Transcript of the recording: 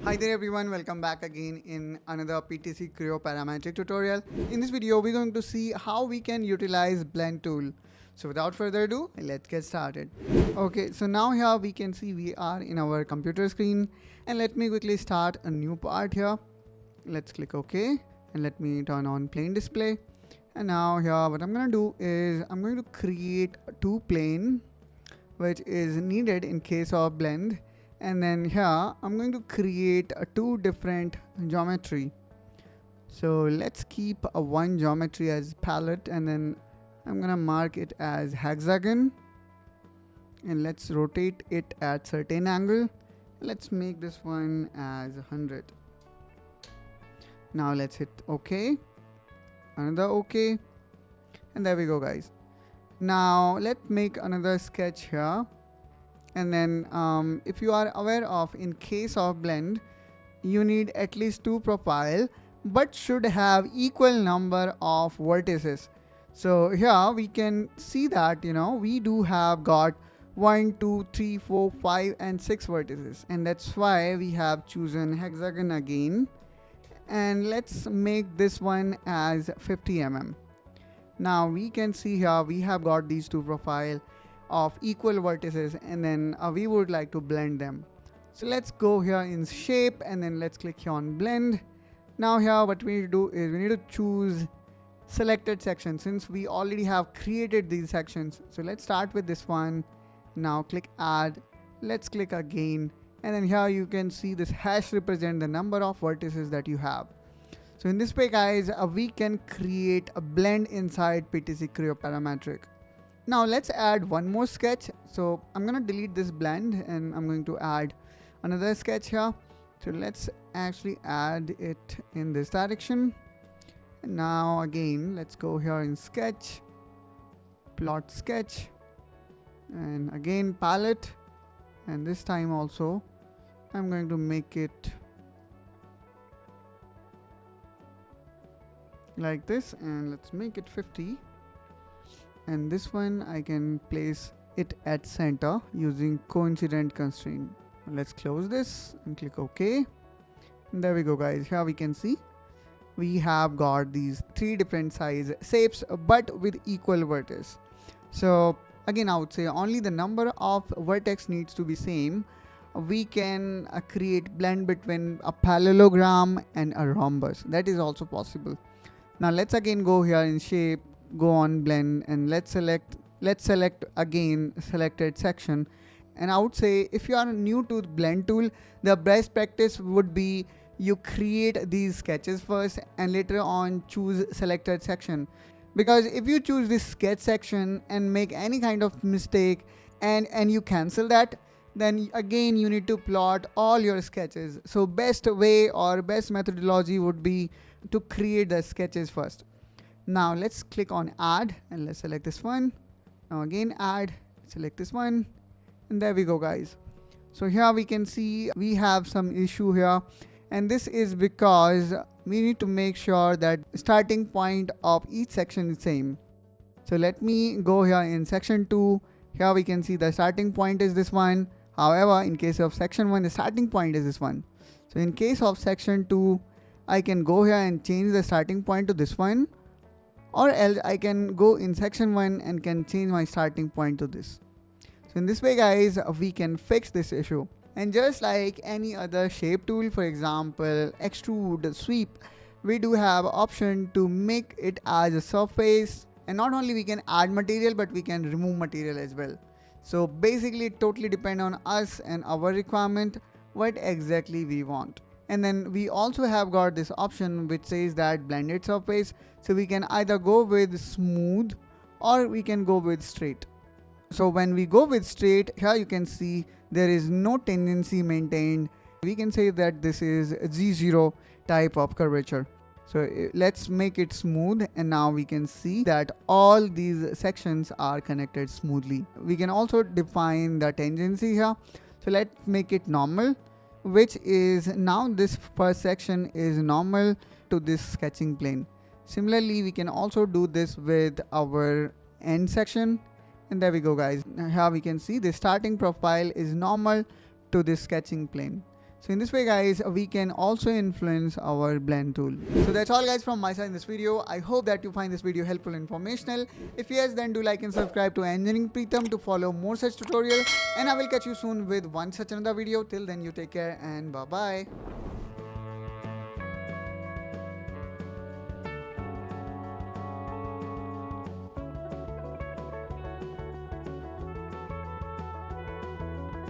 Hi there everyone, welcome back again in another PTC Creo parametric tutorial. In this video, we're going to see how we can utilize blend tool. So without further ado, let's get started. Okay, so now here we can see we are in our computer screen, and let me quickly start a new part here. Let's click OK, and let me turn on plain display. And now here what I'm going to do is I'm going to create two plane which is needed in case of blend. And then here I'm going to create two different geometry. So let's keep one geometry as palette, and then I'm gonna mark it as hexagon, and let's rotate it at certain angle. Let's make this one as 100. Now let's hit OK, another OK, and there we go guys. Now let's make another sketch here. And then if you are aware of, in case of blend, you need at least two profile, but should have equal number of vertices. So here we can see that, we do have got 1, 2, 3, 4, 5 and 6 vertices. And that's why we have chosen hexagon again. And let's make this one as 50 mm. Now we can see here we have got these two profile of equal vertices, and then we would like to blend them. So let's go here in shape, and then let's click here on blend. Now here what we need to do is we need to choose selected section, since we already have created these sections. So let's start with this one. Now click add, let's click again, and then here you can see this hash represent the number of vertices that you have. So in this way guys, we can create a blend inside PTC Creo parametric. Now let's add one more sketch. So I'm going to delete this blend and I'm going to add another sketch here. So let's actually add it in this direction. And now again, let's go here in sketch, plot sketch, and again palette. And this time also, I'm going to make it like this, and let's make it 50. And this one I can place it at center using coincident constraint. Let's close this and click OK. And there we go guys. Here we can see we have got these three different size shapes but with equal vertex. So again, I would say only the number of vertex needs to be same. We can create blend between a parallelogram and a rhombus. That is also possible. Now let's again go here in shape, go on blend, and let's select again selected section. And I would say if you are new to blend tool, the best practice would be you create these sketches first and later on choose selected section, because if you choose this sketch section and make any kind of mistake and you cancel that, then again you need to plot all your sketches. So best way or best methodology would be to create the sketches first. Now let's click on add and let's select this one. Now again add, select this one, and there we go guys. So here we can see we have some issue here, and this is because we need to make sure that starting point of each section is same. So let me go here in section 2. Here we can see the starting point is this one. However, in case of section 1, the starting point is this one. So in case of section 2, I can go here and change the starting point to this one, or else I can go in section 1 and can change my starting point to this. So in this way guys, we can fix this issue. And just like any other shape tool, for example extrude, sweep, we do have option to make it as a surface, and not only we can add material but we can remove material as well. So basically it totally depends on us and our requirement what exactly we want. And then we also have got this option which says that blended surface. So we can either go with smooth or we can go with straight. So when we go with straight, here you can see there is no tendency maintained. We can say that this is Z0 type of curvature. So let's make it smooth, and now we can see that all these sections are connected smoothly. We can also define the tangency here. So let's make it normal, which is now this first section is normal to this sketching plane. Similarly, we can also do this with our end section, and there we go guys. Here we can see the starting profile is normal to this sketching plane. So in this way guys, we can also influence our blend tool. So that's all guys from my side in this video. I hope that you find this video helpful and informational. If yes, then do like and subscribe to Engineering Pritam to follow more such tutorials, and I will catch you soon with one such another video. Till then, you take care and bye bye.